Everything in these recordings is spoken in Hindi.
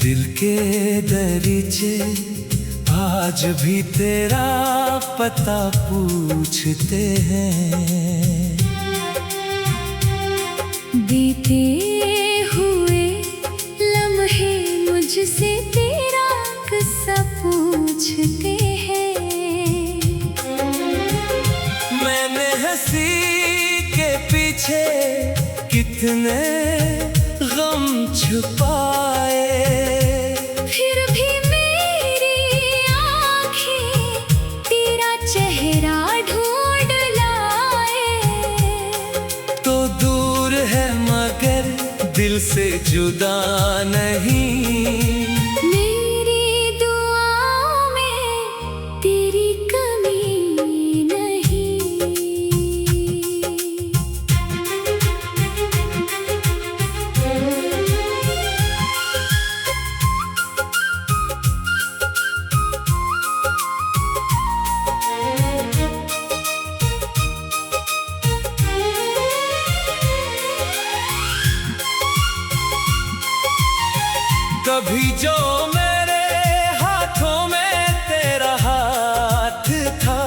दिल के दरीचे आज भी तेरा पता पूछते हैं। बीते हुए लम्हे मुझसे तेरा किस्सा पूछते हैं। मैंने हंसी के पीछे कितने गम छुपाए, फिर भी मेरी आँखें तेरा चेहरा ढूंढ लाए। तो दूर है मगर दिल से जुदा नहीं। मेरी दुआओं में तेरी कमी नहीं। कभी जो मेरे हाथों में तेरा हाथ था,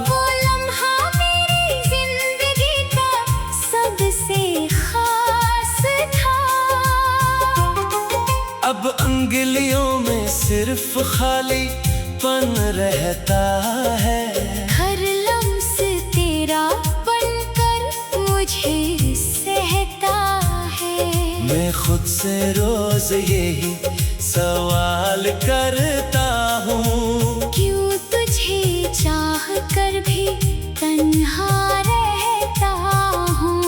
वो लम्हा मेरी जिंदगी का सबसे खास था। अब उंगलियों में सिर्फ खालीपन रहता है। हर लम्स तेरा बनकर मुझे सहता है। मैं खुद से रोज यही सवाल करता हूँ, क्यों तुझे चाह कर भी तन्हा रहता हूँ।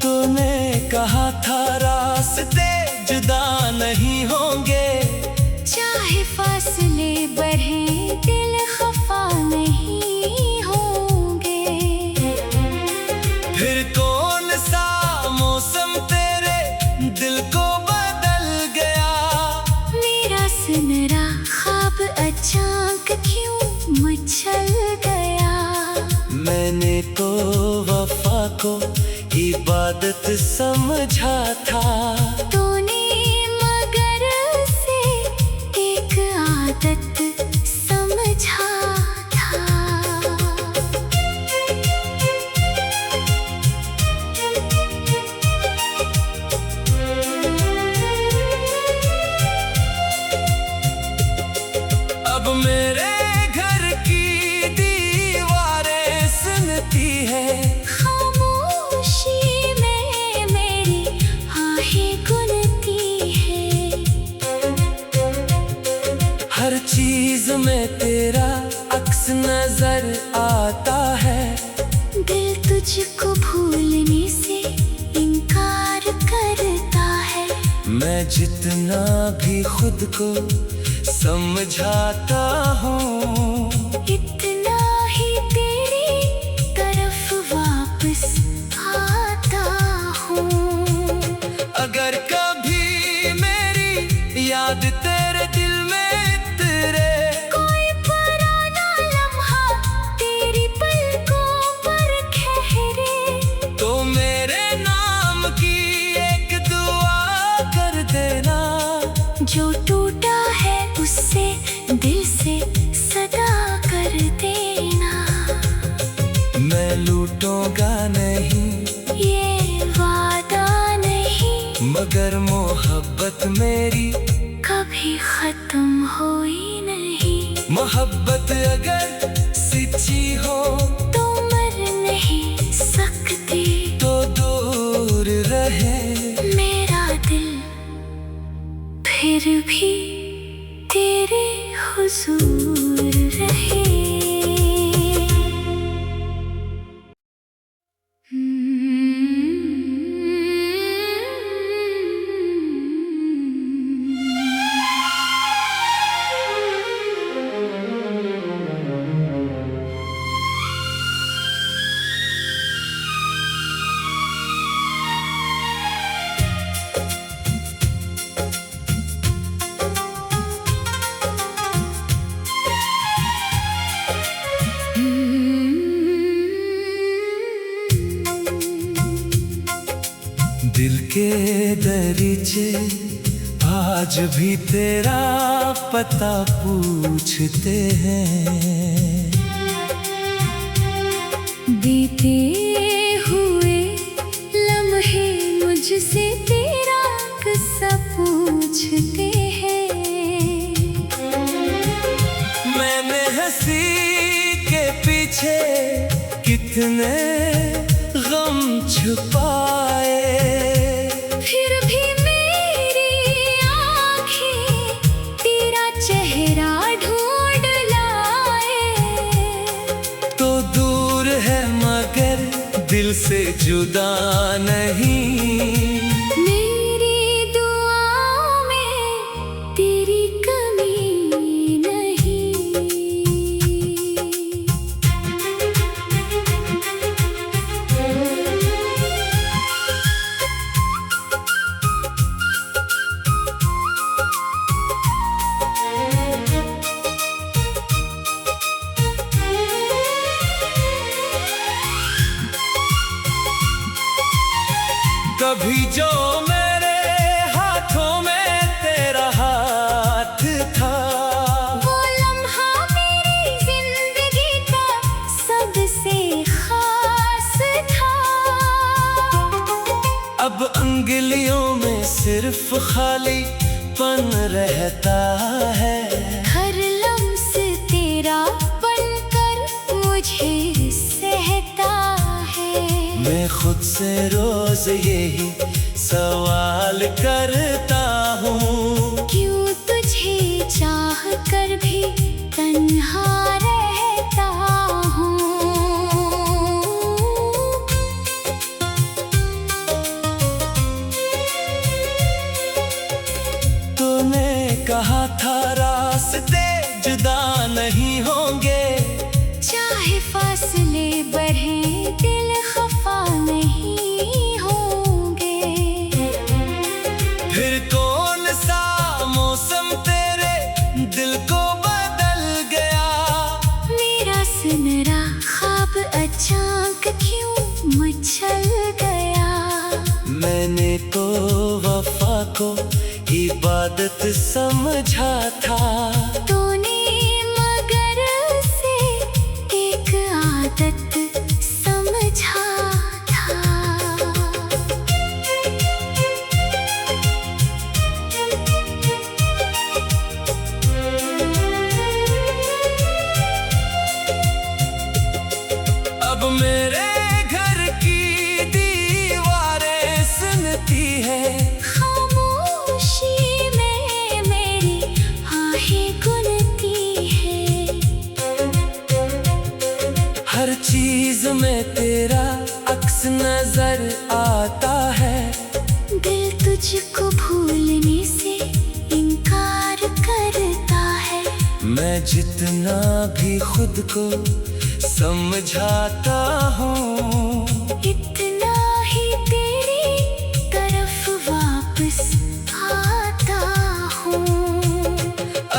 तूने कहा था रास्ते जुदा नहीं होंगे, चाहे फासले बढ़े दिल खफा नहीं होंगे। फिर कौन सा मौसम तेरे दिल को बदल गया। मेरा सुनहरा ख्वाब अचानक क्यों मचल गया। मैंने तो वफा को इबादत समझा था। तूने मगर उसे एक आदत समझा था। अब मेरे घर की दीवारें सुनती है, खामोशी में मेरी आहें गुनती है। हर चीज में तेरा अक्स नजर आता है। दिल तुझको भूलने से इनकार करता है। मैं जितना भी खुद को समझाता हूँ, इतना ही तेरी तरफ वापस आता हूँ। अगर कभी मेरी याद तेरे दिल में तेरे, कोई पुराना लम्हा तेरी पलकों पर ठहरे, तो मेरे नाम की एक दुआ कर देना। जो टूटा है उससे दिल से सदा कर देना। मैं लूटूंगा नहीं ये वादा नहीं, मगर मोहब्बत मेरी कभी खत्म हुई नहीं। मोहब्बत अगर सच्ची हो तो मर नहीं सकती। तो दूर रहे मेरा दिल फिर भी तेरे हुजूर रहे। के दरीचे आज भी तेरा पता पूछते हैं। बीते हुए लम्हे मुझसे तेरा किस्सा पूछते हैं। मैंने हंसी के पीछे कितने गम छुपाए, फिर भी मेरी आँखें तेरा चेहरा ढूंढ लाए। तो दूर है मगर दिल से जुदा नहीं। मेरी दुआओं में तेरी कमी नहीं। कभी जो मेरे हाथों में तेरा हाथ था, वो लम्हा मेरी जिंदगी का सबसे खास था। अब अंगुलियों में सिर्फ खालीपन रहता है। हर लम्स तेरा बनकर मुझे सहता है। मैं खुद से रोज यही सवाल करता हूँ, क्यों तुझे चाह कर भी तन्हा रहता हूँ। तूने कहा था रास्ते जुदा नहीं होंगे, चाहे फासले बढ़े दिल खफा नहीं होंगे। फिर कौन सा मौसम तेरे दिल को बदल गया। मेरा सुनहरा ख्वाब अचानक क्यों मचल गया। मैंने तो वफा को इबादत समझा था। तूने मगर से एक आदत समझा था। अब मेरे घर की दीवारें सुनती है, खामोशी में मेरी आहें गुनती है। हर चीज में तेरा अक्स नजर आता है। दिल तुझको भूलने से इनकार करता है। मैं जितना भी खुद को समझाता हूँ, इतना ही तेरी तरफ वापस आता हूँ।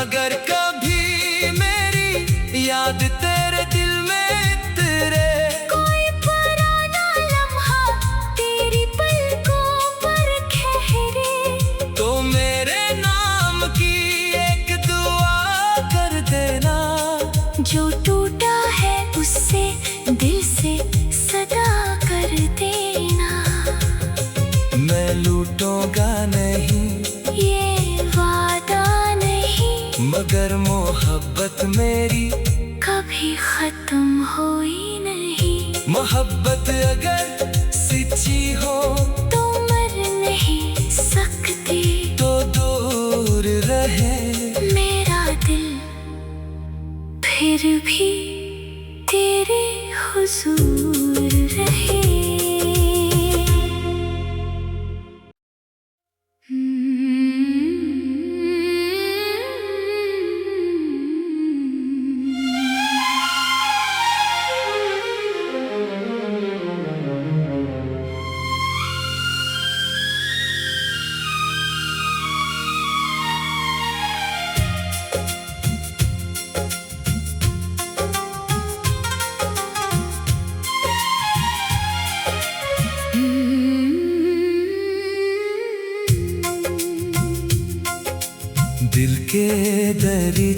अगर कभी मेरी याद तेरे दिल में तेरे, कोई पुराना लम्हा तेरी पलकों पर ठहरे, तो मेरे नाम की एक दुआ कर देना। जो टूटा है उससे दिल से सदा कर देना। मैं लूटूंगा नहीं ये वादा नहीं, मगर मोहब्बत मेरी कभी खत्म हुई नहीं। मोहब्बत अगर सच्ची हो तो मर नहीं सकती। तो दूर रहे मेरा दिल फिर भी तेरे हुजूर रहे।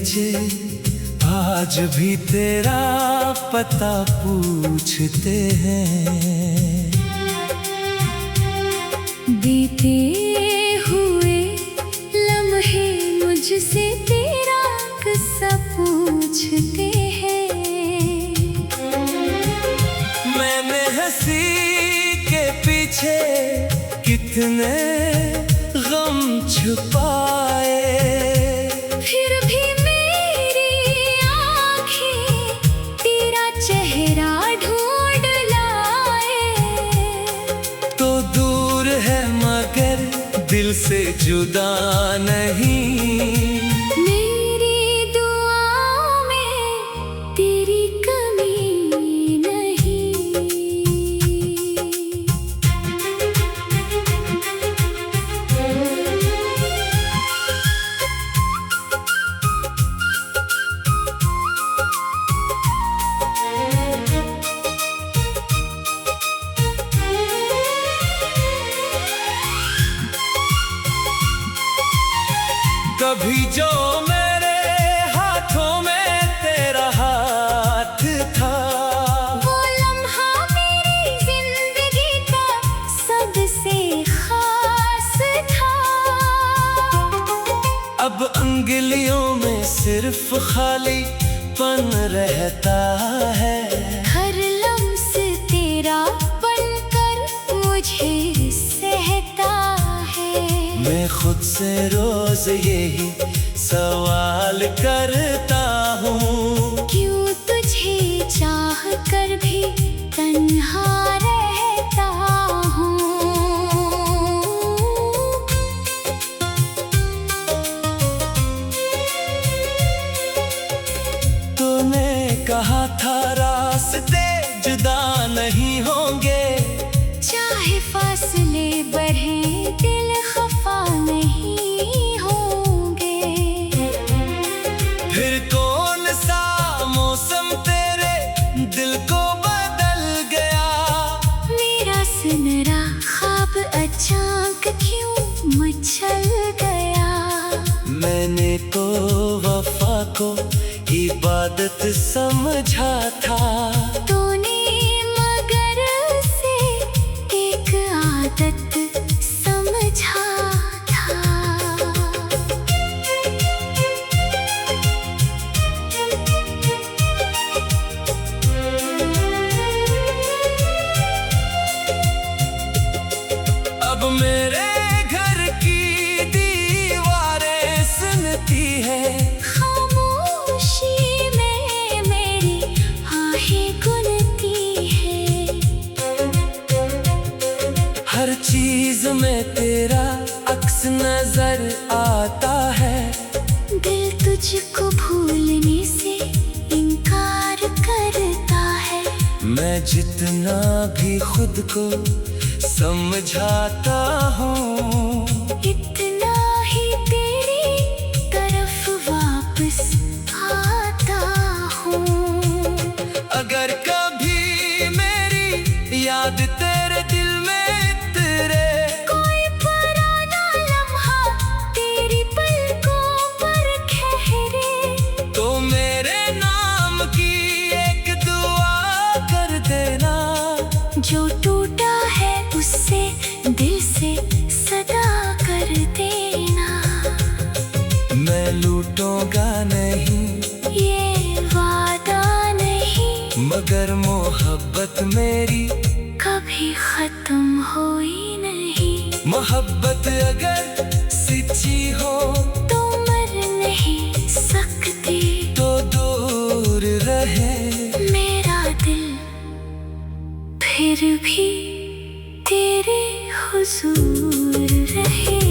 बगीचे आज भी तेरा पता पूछते हैं। बीते हुए लम्हे मुझसे तेरा किस्सा पूछते हैं। मैंने हंसी के पीछे कितने गम छुपाए, फिर भी मेरी आँखें तेरा चेहरा ढूंढ लाए। तो दूर है मगर दिल से जुदा नहीं। मेरी दुआओं में तेरी कमी नहीं। कभी जो मेरे हाथों में तेरा हाथ था, वो लम्हा मेरी जिंदगी का सबसे खास था। अब अंगुलियों में सिर्फ खालीपन रहता है। हर लम्स तेरा बनकर मुझे सहता है। मैं खुद से रोज यही सवाल करता हूँ, क्यों तुझे चाह कर भी तन्हा रहता हूँ। तूने कहा था रास्ते जुदा नहीं होंगे, चाहे फासले बढ़े दिल खफा नहीं होंगे। फिर कौन सा मौसम तेरे दिल को बदल गया। मेरा सुनहरा ख्वाब अचानक क्यों मचल गया। मैंने तो वफा को इबादत समझा था, तूने मगर उसे एक आदत समझा था। अब मेरे घर की दीवारें सुनती है, खामोशी में मेरी आहें गुनती है। हर चीज में तेरा अक्स नजर आता है। दिल तुझको भूलने से इनकार करता है। मैं जितना भी खुद को समझाता हूँ, इतना ही तेरी तरफ वापस आता हूँ। अगर कभी मेरी याद तेरे दिल में तेरे, कोई पुराना लम्हा तेरी पलकों पर ठहरे, तो मेरे नाम की एक दुआ कर देना। जो टूटा है उससे दिल से सदा कर देना। मैं लूटूंगा नहीं ये वादा नहीं, मगर मोहब्बत मेरी कभी खत्म हुई नहीं। मोहब्बत अगर सच्ची हो तो मर नहीं सकती। तो दूर रहे मेरा दिल फिर भी तेरे हुजूर रहे।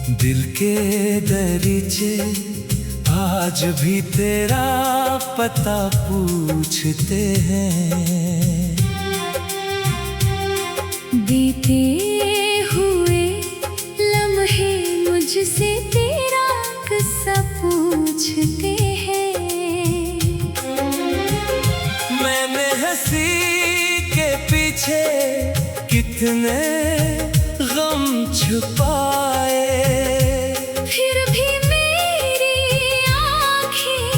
दिल के दरीचे आज भी तेरा पता पूछते हैं। बीते हुए लम्हे मुझसे तेरा किस्सा पूछते हैं। मैंने हंसी के पीछे कितने गम छुपाए, फिर भी मेरी आँखें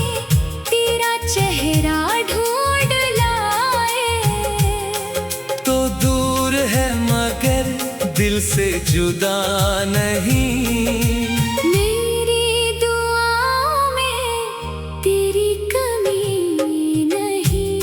तेरा चेहरा ढूंढ लाए। तो दूर है मगर दिल से जुदा नहीं। मेरी दुआओं में तेरी कमी नहीं।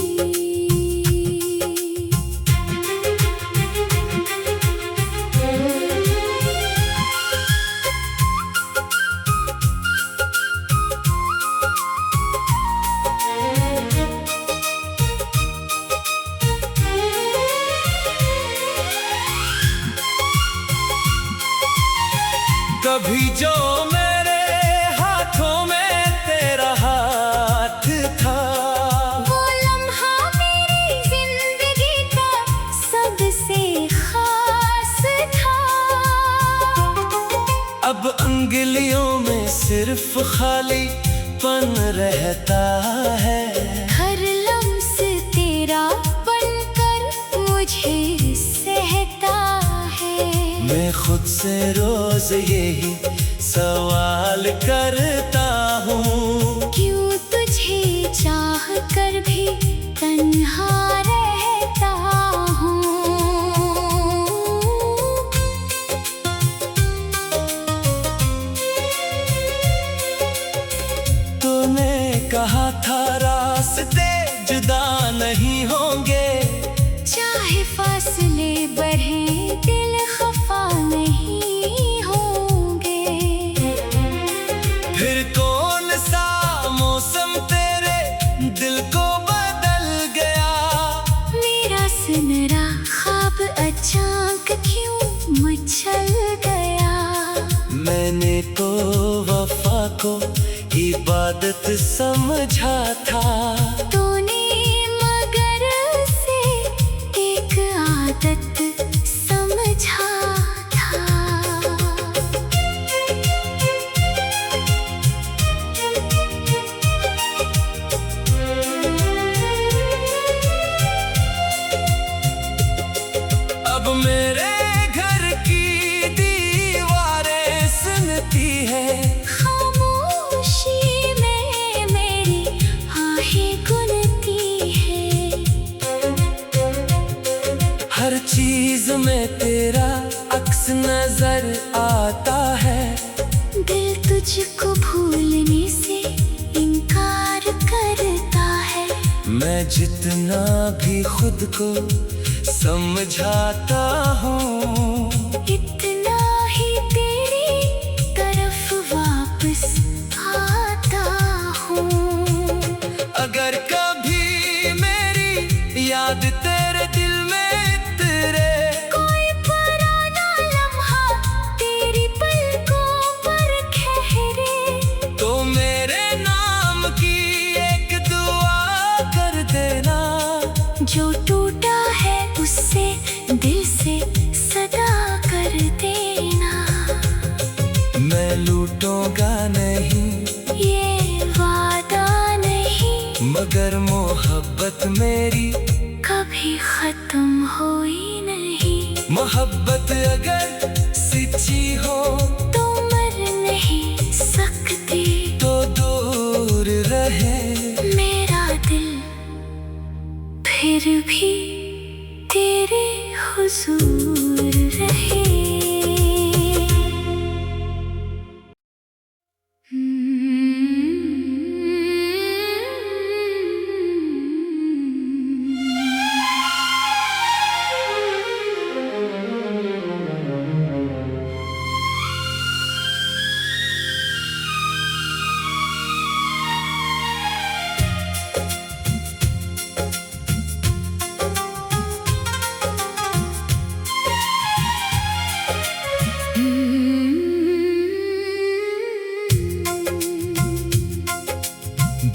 कभी जो मेरे हाथों में तेरा हाथ था, वो लम्हा मेरी जिंदगी का सबसे खास था। अब उंगलियों में सिर्फ खालीपन रहता है। हर लम्स तेरा बनकर मुझे सहता है। मैं खुद से रोज यही सवाल करता हूँ, क्यों तुझे चाह कर भी तन्हा रहता हूँ। तूने कहा था रास्ते जुदा नहीं होंगे, चाहे फासले बढ़े दिल खफा नहीं होंगे। फिर कौन सा मौसम तेरे दिल को बदल गया। मेरा सुनहरा ख्वाब अचानक क्यों मचल गया। मैंने तो वफा को इबादत समझा था। तूने मगर उसे एक आदत समझा था। अब मेरे घर की दीवारें सुनती है, खामोशी में मेरी आहें गुनती है। हर चीज में तेरा अक्स नजर आता है। दिल तुझको भूलने से इनकार करता है। मैं जितना भी खुद को समझाता हूँ, इतना ही तेरी तरफ वापस आता हूँ। अगर कभी मेरी याद तेरे दिल में तेरे, कोई पुराना लम्हा तेरी पलकों पर ठहरे, तो मेरे नाम की एक दुआ कर देना। जो टूटा है उससे दिल से सदा कर देना। मैं लूटूंगा नहीं ये वादा नहीं, मगर मोहब्बत मेरी कभी खत्म हुई नहीं। मोहब्बत अगर सच्ची हो तो मर नहीं सकती। तो दूर रहे मेरा दिल फिर भी तेरे हुजूर रहे।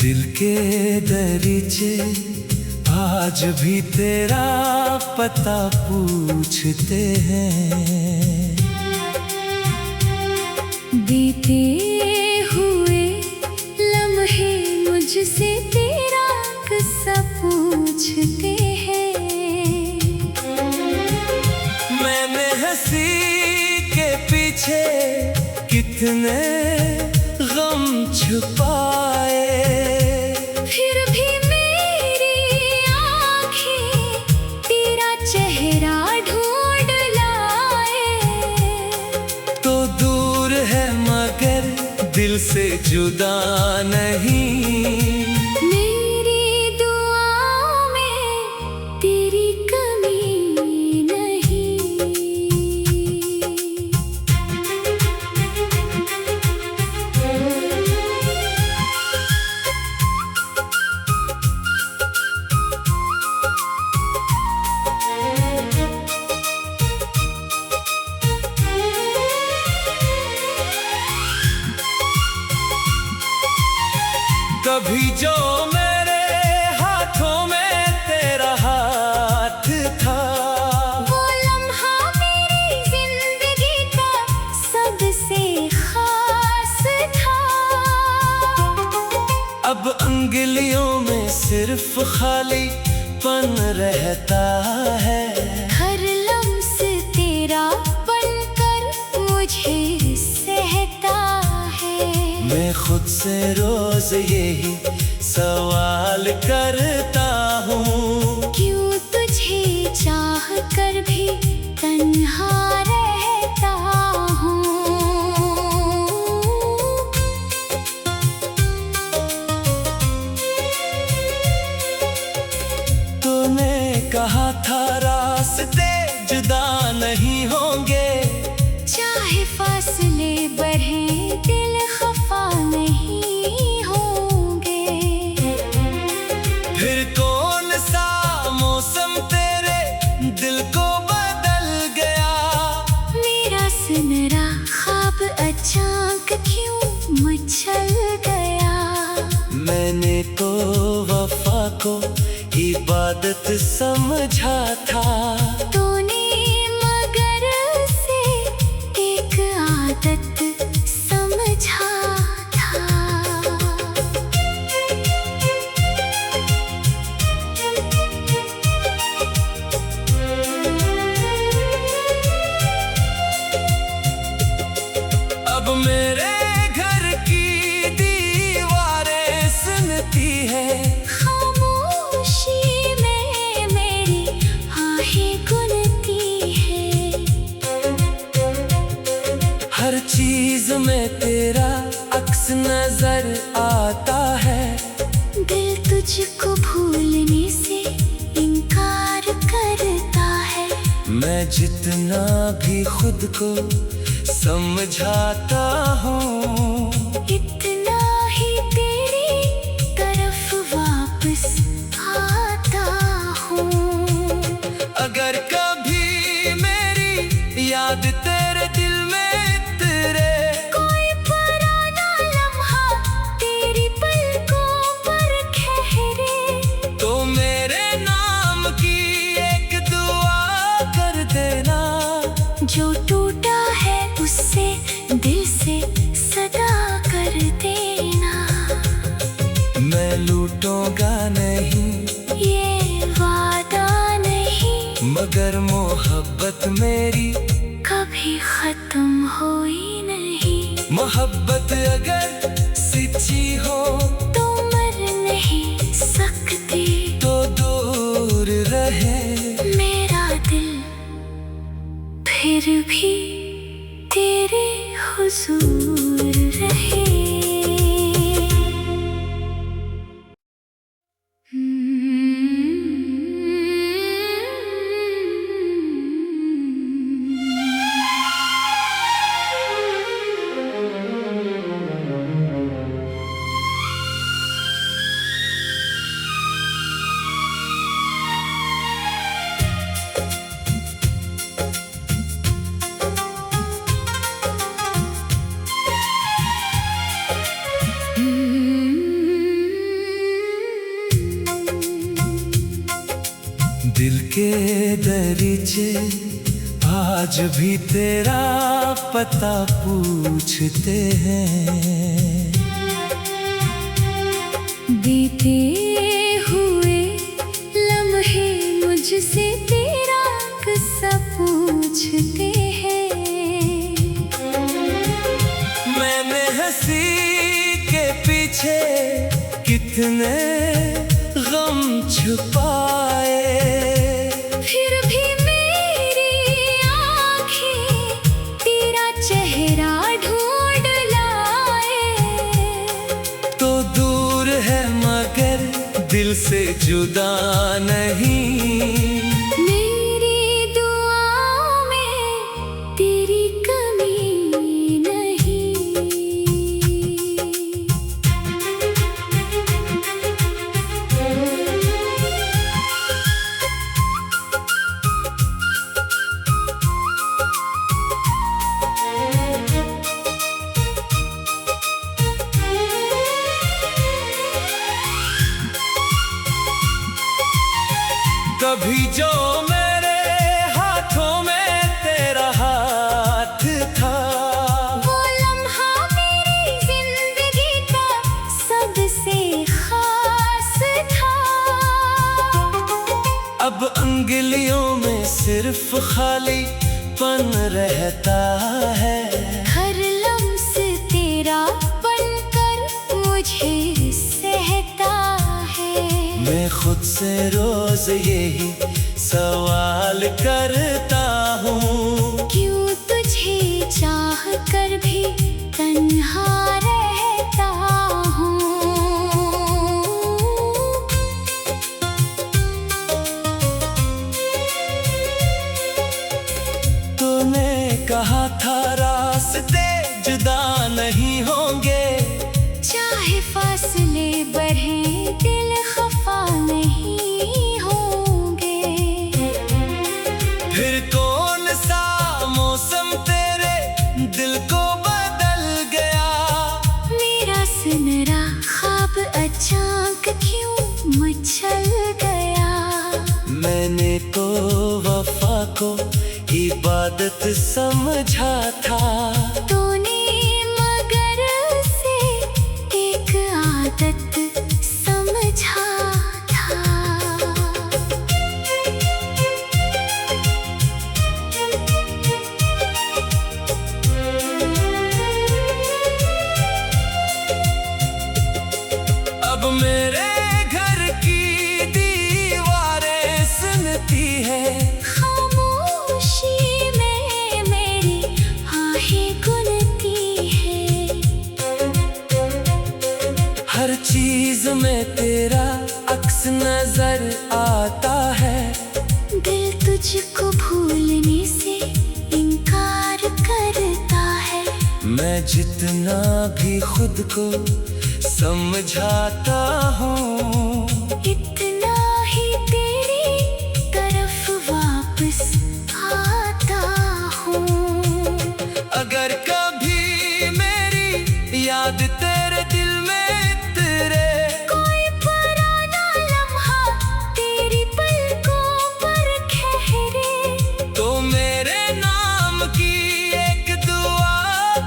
दिल के दरीचे आज भी तेरा पता पूछते हैं। बीते हुए लम्हे मुझसे तेरा किस्सा पूछते हैं। मैंने हंसी के पीछे कितने गम छुपाए, फिर भी मेरी आँखें तेरा चेहरा ढूंढ लाए। तो दूर है मगर दिल से जुदा नहीं। मेरी दुआओं में तेरी कमी नहीं। कभी जो मेरे हाथों में तेरा हाथ था, वो लम्हा मेरी जिंदगी का सबसे खास था। अब अंगुलियों में सिर्फ खालीपन रहता है। हर लम्स तेरा बनकर मुझे सहता है। मैं खुद से रोज यही सवाल करता हूँ, क्यों तुझे चाह कर भी तन्हा रहता हूँ। तूने कहा था रास्ते जुदा नहीं होंगे, चाहे फासले बढ़े दिल खफा नहीं होंगे। फिर कौन सा मौसम तेरे दिल को बदल गया। मेरा सुनहरा ख्वाब अचानक क्यों मचल गया। मैंने तो वफा को इबादत समझा था। तूने मगर से एक आदत समझा था। अब मेरे घर की दीवारें सुनती है, खामोशी में मेरी आहें गुनती है। हर चीज में तेरा अक्स नजर आता है। दिल तुझको भूलने से इनकार करता है। मैं जितना भी खुद को समझाता हूँ, इतना ही तेरी तरफ वापस आता हूँ। अगर कभी मेरी याद तेरे दिल में तेरे, कोई पुराना लम्हा तेरी पलकों पर ठहरे, तो मेरे नाम की एक दुआ कर देना। जो टूटा है उससे दिल से सदा कर देना। मैं लूटूंगा नहीं ये वादा नहीं, मगर मोहब्बत मेरी कभी खत्म हुई नहीं। मोहब्बत अगर सच्ची हो तो मर नहीं सकती। तो दूर रहे मेरा दिल फिर भी तेरे हुजूर रहे। दरीचे आज भी तेरा पता पूछते हैं। बीते हुए लम्हे मुझसे तेरा किस्सा पूछते हैं। मैंने हंसी के पीछे कितने गम छुपाए, फिर भी मेरी आँखें तेरा चेहरा ढूंढ लाए। तो दूर है मगर दिल से जुदा नहीं। मेरी दुआओं में तेरी कमी नहीं। कभी जो मेरे हाथों में तेरा हाथ था, वो लम्हा मेरी जिंदगी का सबसे खास था। अब उंगलियों में सिर्फ खालीपन रहता है। हर लम्स तेरा बनकर मुझे सहता है। मैं खुद से रोज यही सवाल करता हूँ, क्यों तुझे चाह कर भी तन्हा रहता हूँ। तूने कहा था रास्ते जुदा नहीं होंगे, चाहे फासले बढ़े दिल खफा नहीं होंगे। फिर कौन सा मौसम तेरे दिल को बदल गया। मेरा सुनहरा ख्वाब अचानक क्यों मचल गया। मैंने तो वफा को इबादत समझा था, तूने मगर उसे एक आदत समझा था। अब मेरे घर की दीवारें सुनती है, खामोशी में मेरी आहें गुनती है। हर चीज में तेरा अक्स नजर आता है। दिल तुझको भूलने से इनकार करता है। मैं जितना भी खुद को समझाता हूँ, इतना ही तेरी तरफ वापस आता हूँ। अगर कभी मेरी याद तेरे दिल में तेरे, कोई पुराना लम्हा तेरी पलकों पर ठहरे, तो मेरे नाम की एक दुआ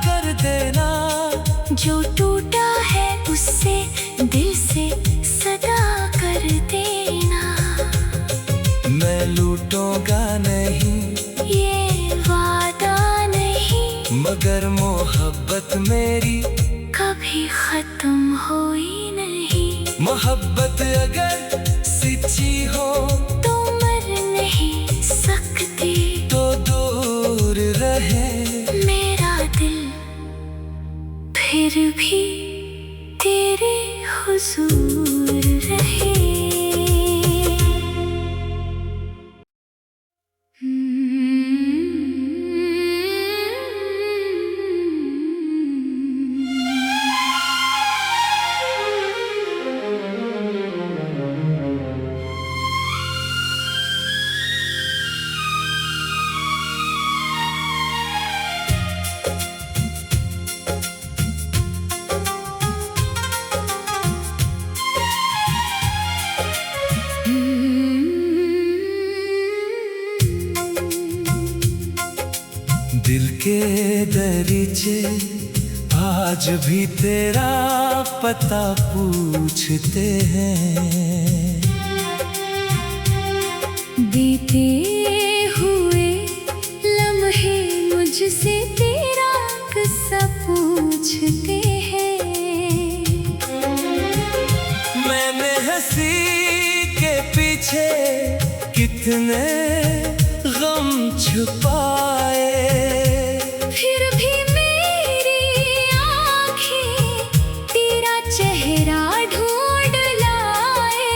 कर देना। जो टूटा है उससे दिल से सदा कर देना। मैं लूटूंगा नहीं ये वादा नहीं, मगर मोहब्बत मेरी कभी खत्म हुई नहीं। मोहब्बत अगर सच्ची हो तो मर नहीं सकती। तो दूर रहे मेरा दिल फिर भी तेरे हुजूर रहे। मुझे आज भी तेरा पता पूछते हैं। बीते हुए लम्हे मुझसे तेरा किस्सा पूछते हैं। मैंने हंसी के पीछे कितने गम छुपाए, फिर भी मेरी आँखें तेरा चेहरा ढूंढ लाए।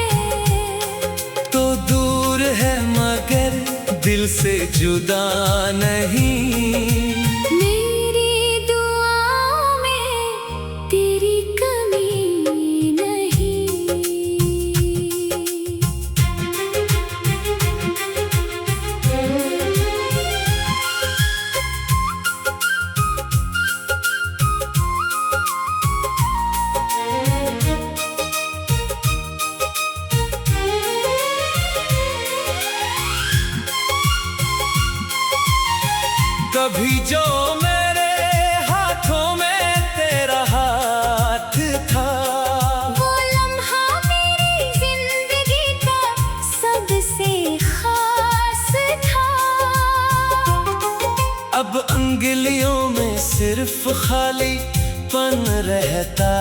तो दूर है मगर दिल से जुदा नहीं। मेरी दुआओं में तेरी कमी नहीं। कभी जो मेरे हाथों में तेरा हाथ था, वो लम्हा मेरी जिंदगी का सबसे खास था। अब उंगलियों में सिर्फ खालीपन रहता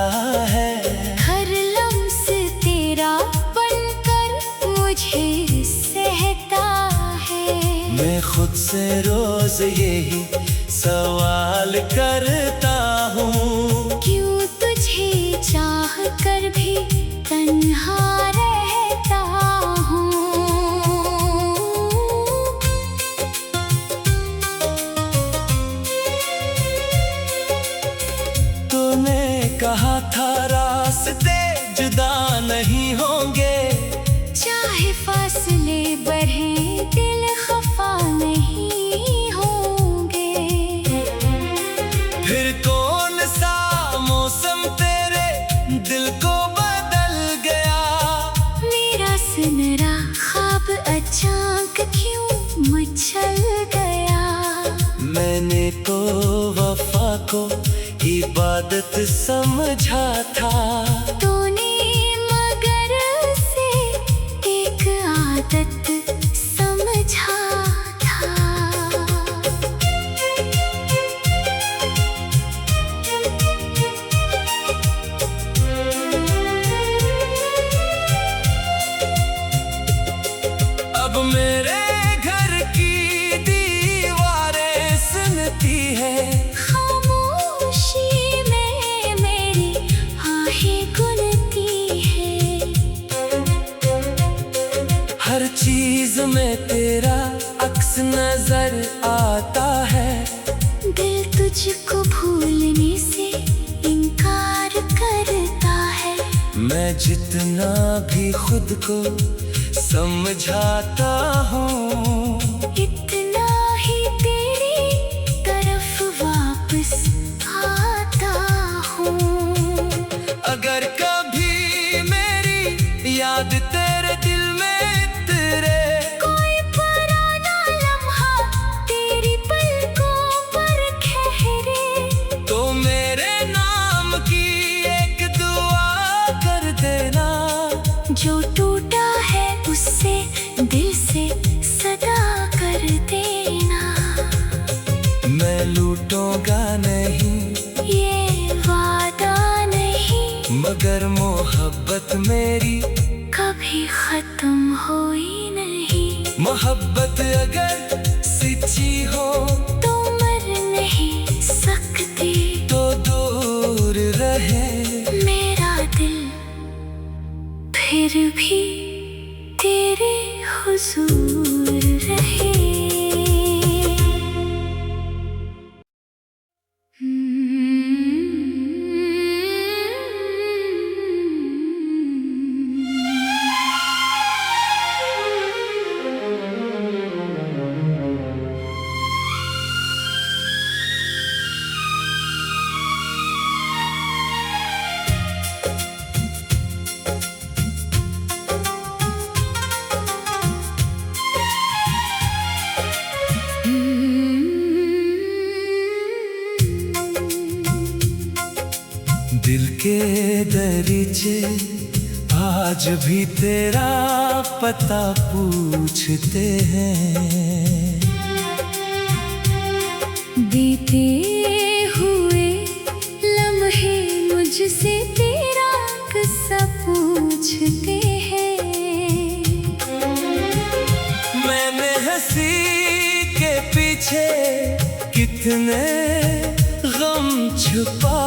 है। हर लम्स तेरा बनकर मुझे सहता है। मैं खुद से रोज यही सवाल करता हूँ, क्यों तुझे चाह कर भी तन्हा रहता हूँ। तूने कहा था रास्ते जुदा नहीं होंगे, चाहे फासले बढ़े दिल खफा नहीं होंगे। फिर कौन सा मौसम तेरे दिल को बदल गया। मेरा सुनहरा ख्वाब अचानक क्यों मचल गया। मैंने तो वफा को इबादत समझा था। तूने मगर से एक आदत समझा था। अब मेरे घर की दीवारें सुनती है, खामोशी में मेरी आहें गुनती है। हर चीज में तेरा अक्स नजर आता है। दिल तुझको भूलने से इनकार करता है। मैं जितना भी खुद को समझाता हूँ, इतना ही तेरी तरफ वापस आता हूँ। अगर कभी मेरी याद तेरे दिल में तेरे, कोई पुराना लम्हा तेरी पलकों पर ठहरे, तो मेरे नाम की एक दुआ कर देना। जो टूटा है उससे दिल से सदा कर देना। मैं लूटूंगा नहीं ये वादा नहीं, मगर मोहब्बत मेरी कभी खत्म हुई नहीं। मोहब्बत अगर सच्ची हो तो मर नहीं सकती। तो दूर रहे मेरा दिल फिर भी तेरे हुजूर रहे। दिल के दरीचे आज भी तेरा पता पूछते हैं। बीते हुए लम्हे मुझसे तेरा किस्सा पूछते हैं। मैंने हंसी के पीछे कितने गम छुपा